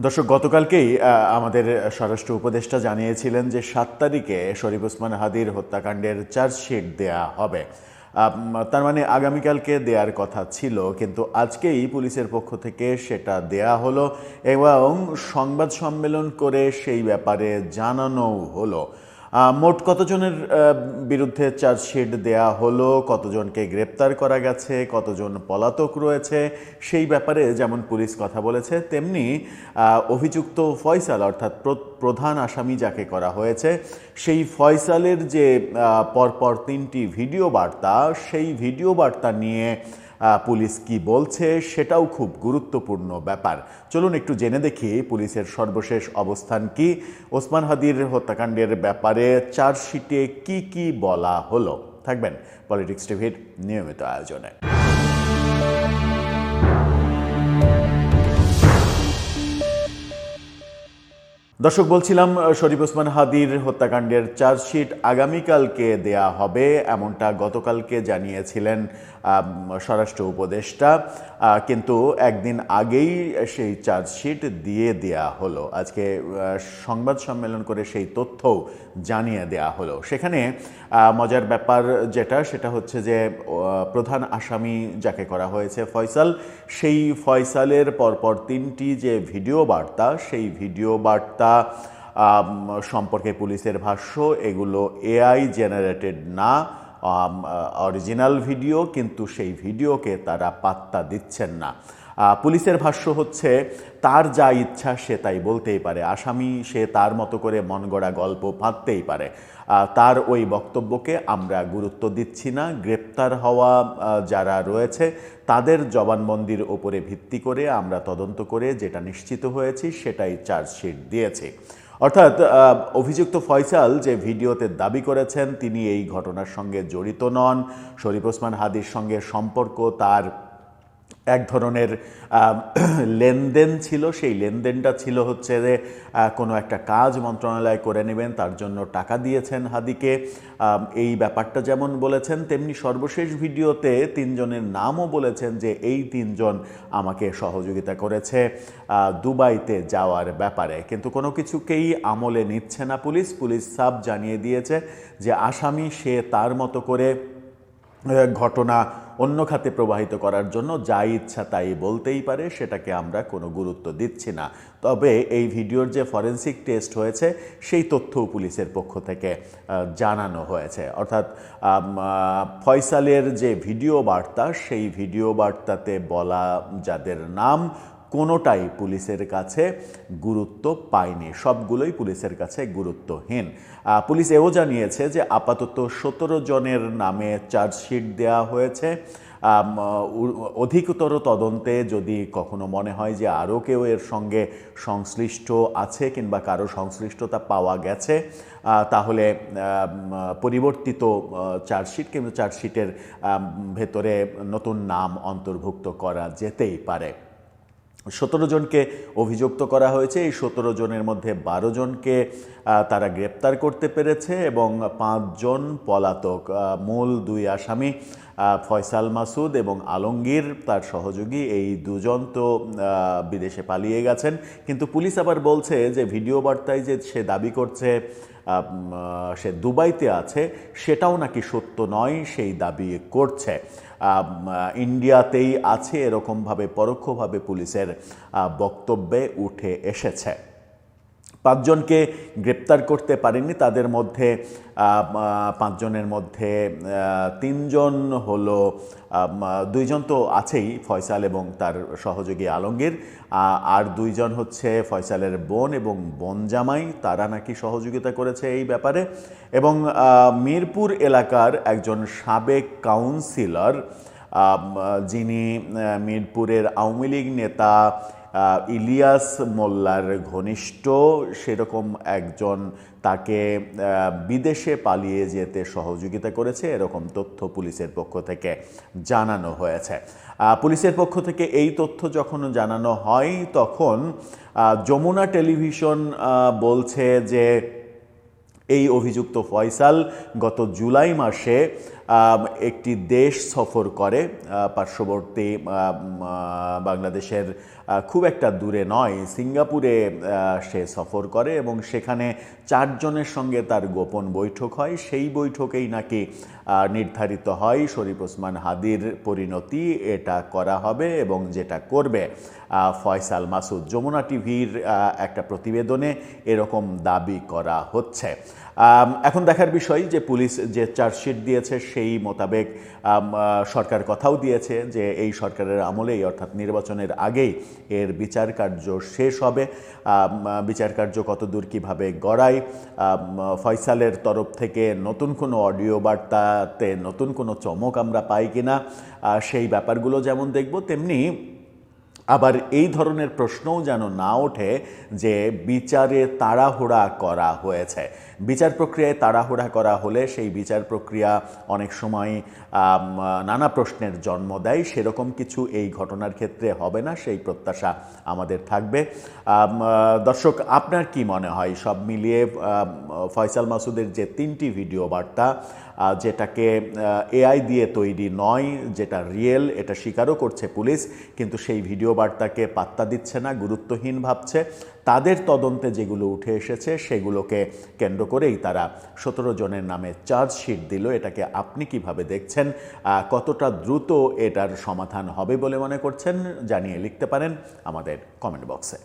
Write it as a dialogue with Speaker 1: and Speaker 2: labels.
Speaker 1: দর্শক, গতকালকেই আমাদের স্বরাষ্ট্র উপদেষ্টা জানিয়েছিলেন যে ৭ তারিখে শরীফ ওসমান হাদির হত্যাকাণ্ডের চার্জশিট দেয়া হবে। তার মানে আগামীকালকে দেওয়ার কথা ছিল, কিন্তু আজকেই পুলিশের পক্ষ থেকে সেটা দেয়া হলো এবং সংবাদ সম্মেলন করে সেই ব্যাপারে জানানোও হলো। মোট কতজনের বিরুদ্ধে চার্জশিট দেয়া হলো, কতজনকে গ্রেপ্তার করা গেছে, কতজন পলাতক রয়েছে, সেই ব্যাপারে যেমন পুলিশ কথা বলেছে, তেমনি অভিযুক্ত ফয়সাল অর্থাৎ প্রধান আসামি যাকে করা হয়েছে সেই ফয়সালের যে পরপর ৩টি ভিডিও বার্তা, সেই ভিডিও বার্তা নিয়ে পুলিশ কি বলছে সেটাও খুব গুরুত্বপূর্ণ ব্যাপার। চলুন একটু জেনে দেখি পুলিশের সর্বশেষ অবস্থান কি, ওসমান হাদির হত্যাকাণ্ডের ব্যাপারে চার্জশিটে কি কি বলা হলো। থাকবেন পলিটিক্স টিভির নিয়মিত আয়োজনে। দর্শক, বলছিলাম শরীফ ওসমান হাদির হত্যাকাণ্ডের চার্জশিট আগামীকালকে দেয়া হবে, এমনটা গতকালকে জানিয়েছিলেন স্বরাষ্ট্র উপদেষ্টা, কিন্তু একদিন আগেই সেই চার্জশিট দিয়ে দেয়া হলো। আজকে সংবাদ সম্মেলন করে সেই তথ্যও জানিয়ে দেয়া হলো। সেখানে মজার ব্যাপার সেটা হচ্ছে যে প্রধান আসামি যাকে করা হয়েছে ফয়সাল, সেই ফয়সালের পরপর 3টি যে ভিডিও বার্তা, সেই ভিডিও বার্তা সম্পর্কে পুলিশের ভাষ্য এগুলো এআই জেনারেটেড না, অরিজিনাল ভিডিও, কিন্তু সেই ভিডিওকে তারা পাত্তা দিচ্ছেন না। পুলিশের ভাষ্য হচ্ছে তার যা ইচ্ছা সে তাই বলতেই পারে, আসামি সে তার মতো করে মন গড়া গল্প ভাবতেই পারে, তার ওই বক্তব্যকে আমরা গুরুত্ব দিচ্ছি না। গ্রেপ্তার হওয়া যারা রয়েছে তাদের জবানবন্দির ওপরে ভিত্তি করে আমরা তদন্ত করে যেটা নিশ্চিত হয়েছি সেটাই চার্জশিট দিয়েছি। অর্থাৎ অভিযুক্ত ফয়সাল যে ভিডিওতে দাবি করেছেন তিনি এই ঘটনার সঙ্গে জড়িত নন, শরীফ ওসমান হাদির সঙ্গে সম্পর্ক তার এক ধরনের লেনদেন ছিল, সেই লেনদেনটা ছিল হচ্ছে যে কোনো একটা কাজ মন্ত্রণালয় করে নেবেন, তার জন্য টাকা দিয়েছেন হাদিকে। এই ব্যাপারটা যেমন বলেছেন, তেমনি সর্বশেষ ভিডিওতে 3 জনের নামও বলেছেন যে এই 3 জন আমাকে সহযোগিতা করেছে দুবাইতে যাওয়ার ব্যাপারে। কিন্তু কোনো কিছুকেই আমলে নিচ্ছে না পুলিশ। সাব জানিয়ে দিয়েছে যে আসামি সে তার মতো করে ঘটনা অন্য খাতে প্রবাহিত করার জন্য যা ইচ্ছা তাই বলতেই পারে, সেটাকে আমরা কোনো গুরুত্ব দিচ্ছি না। তবে এই ভিডিওর যে ফরেনসিক টেস্ট হয়েছে সেই তথ্যও পুলিশের পক্ষ থেকে জানানো হয়েছে। অর্থাৎ ফয়সালের যে ভিডিও বার্তা, সেই ভিডিও বার্তাতে বলা যাদের নাম কোনোটাই পুলিশের কাছে গুরুত্ব পায়নি, সবগুলোই পুলিশের কাছে গুরুত্বহীন। পুলিশ এও জানিয়েছে যে আপাতত 17 জনের নামে চার্জশিট দেওয়া হয়েছে। অধিকতর তদন্তে যদি কখনো মনে হয় যে আরও কেউ এর সঙ্গে সংশ্লিষ্ট আছে কিংবা কারো সংশ্লিষ্টতা পাওয়া গেছে, তাহলে পরিবর্তিত চার্জশিট কিংবা চার্জশিটের ভেতরে নতুন নাম অন্তর্ভুক্ত করা যেতেই পারে। 17 জনকে অভিযুক্ত করা হয়েছে। এই 17 জনের মধ্যে 12 জনকে তারা গ্রেপ্তার করতে পেরেছে এবং 5 জন পলাতক। মূল 2 আসামি ফয়সাল মাসুদ এবং আলমগীর তার সহযোগী, এই 2 জন তো বিদেশে পালিয়ে গেছেন। কিন্তু পুলিশ আবার বলছে যে ভিডিও বার্তায় যে সে দাবি করছে সে দুবাইতে আছে, সেটাও নাকি সত্য নয়, সেই দাবি করছে ইন্ডিয়াতেই আছে, এরকমভাবে পরোক্ষভাবে পুলিশের বক্তব্যে উঠে এসেছে। 5 জনকে গ্রেপ্তার করতে পারেনি, তাদের মধ্যে 5 জনের মধ্যে 3 জন হলো, 2 জন তো আছেই ফয়সাল এবং তার সহযোগী আলমগীর, আর 2 জন হচ্ছে ফয়সালের বোন এবং বোন জামাই, তারা নাকি সহযোগিতা করেছে এই ব্যাপারে। এবং মিরপুর এলাকার একজন সাবেক কাউন্সিলর, যিনি মিরপুরের আওয়ামী লীগ নেতা ইলিয়াস মোল্লার ঘনিষ্ঠ, সেরকম একজন তাকে বিদেশে পালিয়ে যেতে সহযোগিতা করেছে, এরকম তথ্য পুলিশের পক্ষ থেকে জানানো হয়েছে। পুলিশের পক্ষ থেকে এই তথ্য যখন জানানো হয় তখন যমুনা টেলিভিশন বলছে যে এই অভিযুক্ত ফয়সাল গত জুলাই মাসে একটি দেশ সফর করে, পার্শ্ববর্তী বাংলাদেশের খুব একটা দূরে নয়, সিঙ্গাপুরে সে সফর করে এবং সেখানে 4 জনের সঙ্গে তার গোপন বৈঠক হয়। সেই বৈঠকেই নাকি নির্ধারিত হয় শরীফ ওসমান হাদির পরিণতি এটা করা হবে এবং যেটা করবে ফয়সাল মাসুদ। যমুনা টিভির একটা প্রতিবেদনে এরকম দাবি করা হচ্ছে। এখন দেখার বিষয় যে পুলিশ যে চার্জশিট দিয়েছে সেই মোতাবেক সরকার কথাও দিয়েছে যে এই সরকারের আমলেই অর্থাৎ নির্বাচনের আগেই এর বিচার কার্য শেষ হবে। বিচার কার্য কতদূর কীভাবে গড়ায়, ফয়সালের তরফ থেকে নতুন কোনো অডিও বার্তাতে নতুন কোনো চমক আমরা পাই কিনা সেই ব্যাপারগুলো যেমন দেখব, তেমনি আবার এই ধরনের প্রশ্নও যেন না ওঠে যে বিচারে তাড়াহুড়া করা হয়েছে। বিচার প্রক্রিয়ায় তাড়াহুড়া করা হলে সেই বিচার প্রক্রিয়া অনেক সময় নানা প্রশ্নের জন্ম দেয়। সেরকম কিছু এই ঘটনার ক্ষেত্রে হবে না, সেই প্রত্যাশা আমাদের থাকবে। দর্শক, আপনার কি মনে হয় সব মিলিয়ে ফয়সাল মাসুদের যে 3টি ভিডিও বার্তা, যেটাকে এআই দিয়ে তৈরি নয়, যেটা রিয়েল, এটা স্বীকারও করছে পুলিশ, কিন্তু সেই ভিডিও বার্তাকে পাত্তা দিচ্ছে না, গুরুত্বহীন ভাবছে, তাদের তদন্তে যেগুলো উঠে এসেছে সেগুলোকে কেন্দ্র করেই তারা 17 জনের নামে চার্জশিট দিল। এটাকে আপনি কিভাবে দেখছেন? কতটা দ্রুত এটার সমাধান হবে বলে মনে করছেন? জানিয়ে লিখতে পারেন আমাদের কমেন্ট বক্সে।